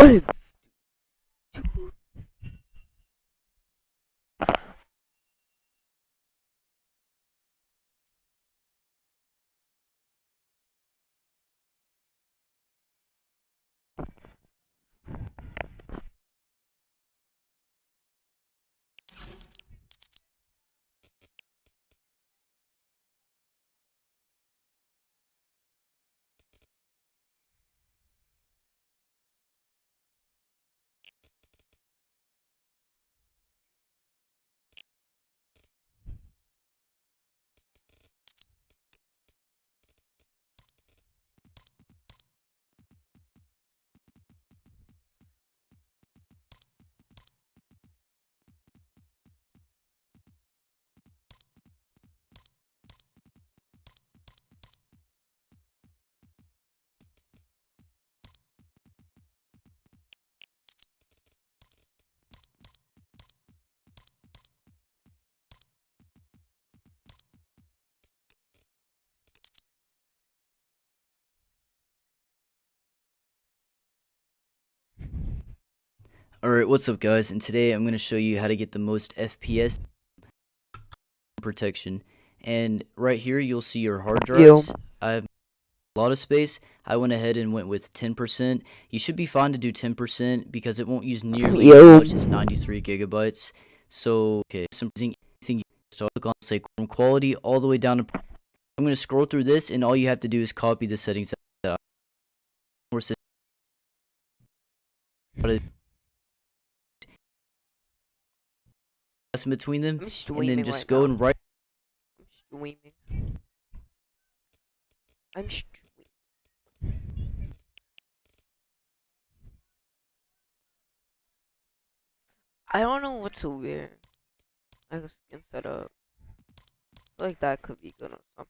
What? Alright, what's up guys, and today I'm going to show you how to get the most FPS protection. And right here you'll see your hard drives. I have a lot of space. I went ahead and went with 10%. You should be fine to do 10% because it won't use nearly as much as 93 gigabytes. So, okay, so anything you start click on, say quality all the way down to. I'm going to scroll through this, and all you have to do is copy the settings that in between them, and then just go and write. I'm streaming. I'm streaming. I don't know what to wear. I guess instead of like that could be good or something.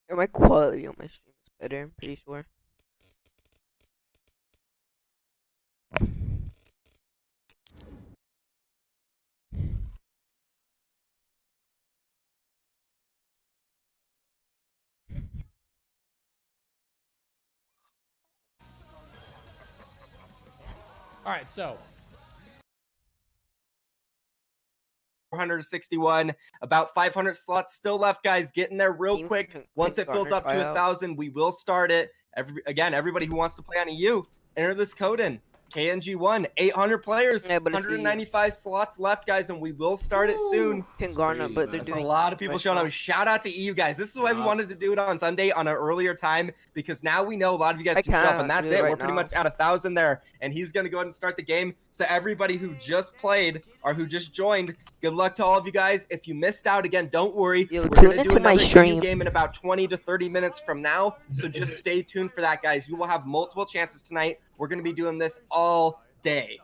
And my quality on my stream is better, I'm pretty sure. All right, so 461, about 500 slots still left, guys. Get in there real quick. Once it fills up to 1,000, we will start it. Everybody who wants to play on EU, enter this code in. KNG1, 800 players, 195 slots left, guys, and we will start it soon. Garner, but they're doing a lot of people showing up. Shout out to EU, guys. This is why we wanted to do it on Sunday on an earlier time, because now we know a lot of you guys can show up, and that's it. We're pretty much at 1,000 there, and he's going to go ahead and start the game. So everybody who just played or who just joined, good luck to all of you guys. If you missed out, again, don't worry. We're going to do another game in about 20 to 30 minutes from now, so just stay tuned for that, guys. You will have multiple chances tonight. We're going to be doing this all day.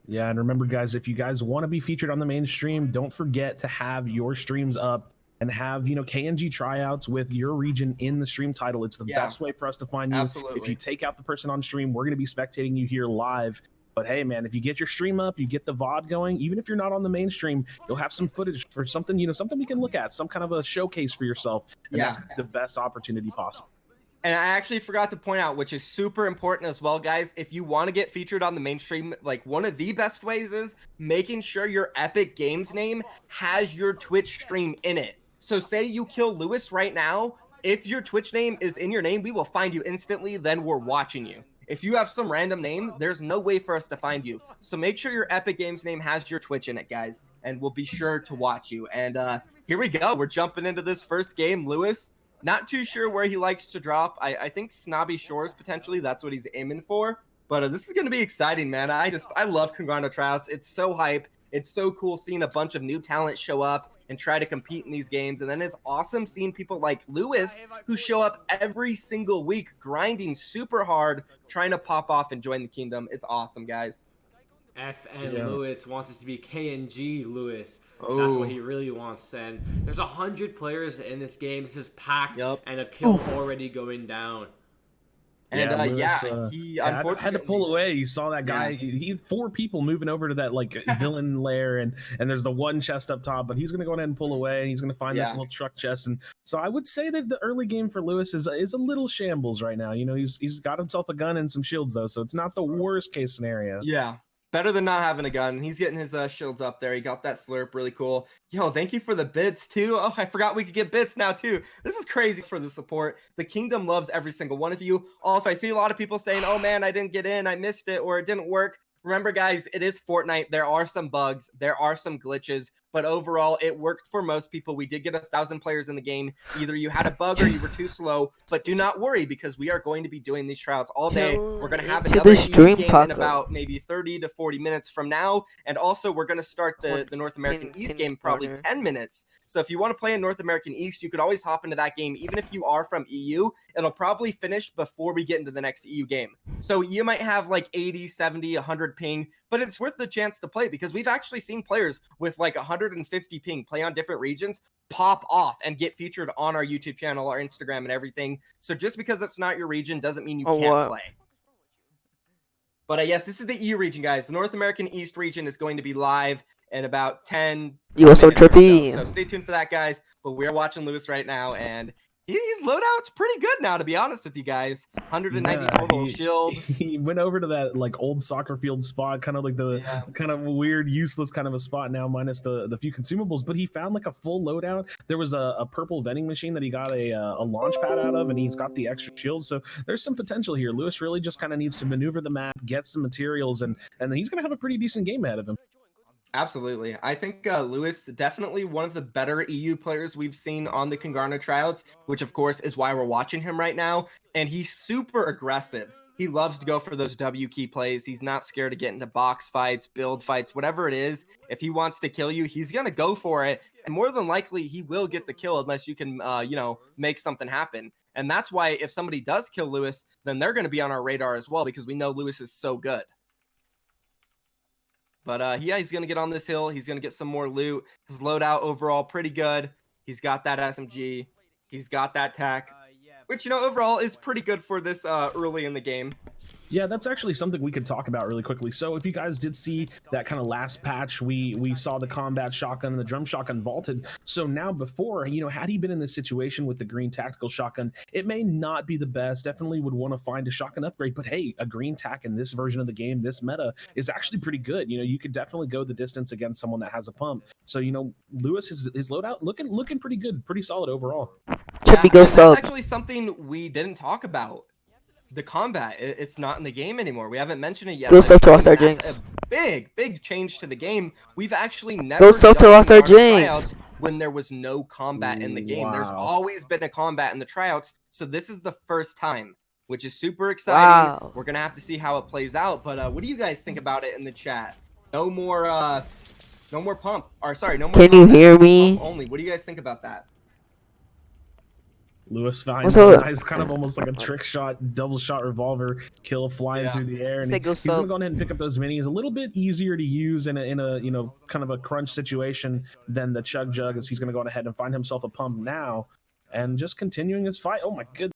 Yeah, and remember, guys, if you guys want to be featured on the main stream, don't forget to have your streams up and have, KNG tryouts with your region in the stream title. It's the best way for us to find you. Absolutely. If you take out the person on stream, we're going to be spectating you here live. But hey, man, if you get your stream up, you get the VOD going, even if you're not on the main stream, you'll have some footage for something, something we can look at, some kind of a showcase for yourself. And that's the best opportunity possible. And I actually forgot to point out, which is super important as well, guys, if you want to get featured on the mainstream, like one of the best ways is making sure your Epic Games name has your Twitch stream in it. So say you kill Lewis right now, if your Twitch name is in your name, we will find you instantly, then we're watching you. If you have some random name, there's no way for us to find you. So make sure your Epic Games name has your Twitch in it, guys, and we'll be sure to watch you. And here we go. We're jumping into this first game. Lewis, not too sure where he likes to drop. I think Snobby Shores, potentially. That's what he's aiming for. But this is going to be exciting, man. I love Congarno tryouts. It's so hype. It's so cool seeing a bunch of new talent show up and try to compete in these games. And then it's awesome seeing people like Lewis who show up every single week, grinding super hard, trying to pop off and join the kingdom. It's awesome, guys. FN Lewis wants us to be KNG Lewis. Oh. That's what he really wants. And there's 100 players in this game. This is packed, Yep. and a kill already going down. And Lewis, he had unfortunately to pull away. You saw that guy. He had 4 people moving over to that like villain lair, and there's the one chest up top. But he's gonna go ahead and pull away, and he's gonna find this little truck chest. And so I would say that the early game for Lewis is a little shambles right now. You know, he's got himself a gun and some shields though, so it's not the worst case scenario. Yeah. Better than not having a gun. He's getting his shields up there. He got that slurp. Really cool. Yo, thank you for the bits, too. Oh, I forgot we could get bits now, too. This is crazy for the support. The kingdom loves every single one of you. Also, I see a lot of people saying, oh, man, I didn't get in. I missed it, or it didn't work. Remember, guys, it is Fortnite. There are some bugs. There are some glitches. But overall, it worked for most people. We did get 1,000 players in the game. Either you had a bug or you were too slow. But do not worry, because we are going to be doing these tryouts all day. We're going to have another EU game in about maybe 30 to 40 minutes from now. And also, we're going to start the North American East game probably 10 minutes. So if you want to play in North American East, you could always hop into that game. Even if you are from EU, it'll probably finish before we get into the next EU game. So you might have like 80, 70, 100 ping, but it's worth the chance to play because we've actually seen players with like 150 ping play on different regions, pop off and get featured on our YouTube channel, our Instagram, and everything. So just because it's not your region doesn't mean you can't play. But yes, this is the EU region, guys. The North American East region is going to be live in about 10 You are so minutes or trippy. so stay tuned for that, guys. But we are watching Lewis right now, and his loadout's pretty good now, to be honest with you guys. 190 total shield. He went over to that like old soccer field spot, kind of like the kind of weird, useless kind of a spot now, minus the few consumables. But he found like a full loadout. There was a purple vending machine that he got a launch pad out of, and he's got the extra shields. So there's some potential here. Lewis really just kind of needs to maneuver the map, get some materials, and then he's gonna have a pretty decent game ahead of him. Absolutely. I think Lewis, definitely one of the better EU players we've seen on the Congarno tryouts, which of course is why we're watching him right now. And he's super aggressive. He loves to go for those W key plays. He's not scared to get into box fights, build fights, whatever it is. If he wants to kill you, he's going to go for it. And more than likely, he will get the kill unless you can, make something happen. And that's why if somebody does kill Lewis, then they're going to be on our radar as well because we know Lewis is so good. But yeah, he's going to get on this hill. He's going to get some more loot. His loadout overall pretty good. He's got that SMG. He's got that tech, which, overall is pretty good for this early in the game. Yeah, that's actually something we could talk about really quickly. So if you guys did see that kind of last patch, we saw the combat shotgun and the drum shotgun vaulted. So now before, had he been in this situation with the green tactical shotgun, it may not be the best. Definitely would want to find a shotgun upgrade. But hey, a green tac in this version of the game, this meta, is actually pretty good. You could definitely go the distance against someone that has a pump. So, Lewis, his loadout looking pretty good, pretty solid overall. Trippy, go sub. That's actually something we didn't talk about. The combat, it's not in the game anymore. We haven't mentioned it yet. Go sub to Rockstar That's Jinx. a big change to the game. We've actually never Go sub to done Rockstar our Jinx. tryouts when there was no combat in the game. There's Wow. always been a combat in the tryouts, so this is the first time, which is super exciting. Wow. We're gonna have to see how it plays out. But what do you guys think about it in the chat? No more pump. Or sorry, no more. Can you combat, hear pump me? Only. What do you guys think about that? Lewis finds What's a up? nice kind of almost like a trick shot, double shot revolver kill flying through the air, and Say go he's gonna sub. go ahead and pick up those minis. A little bit easier to use in a kind of a crunch situation than the Chug Jug, as he's gonna go ahead and find himself a pump now, and just continuing his fight. Oh my goodness.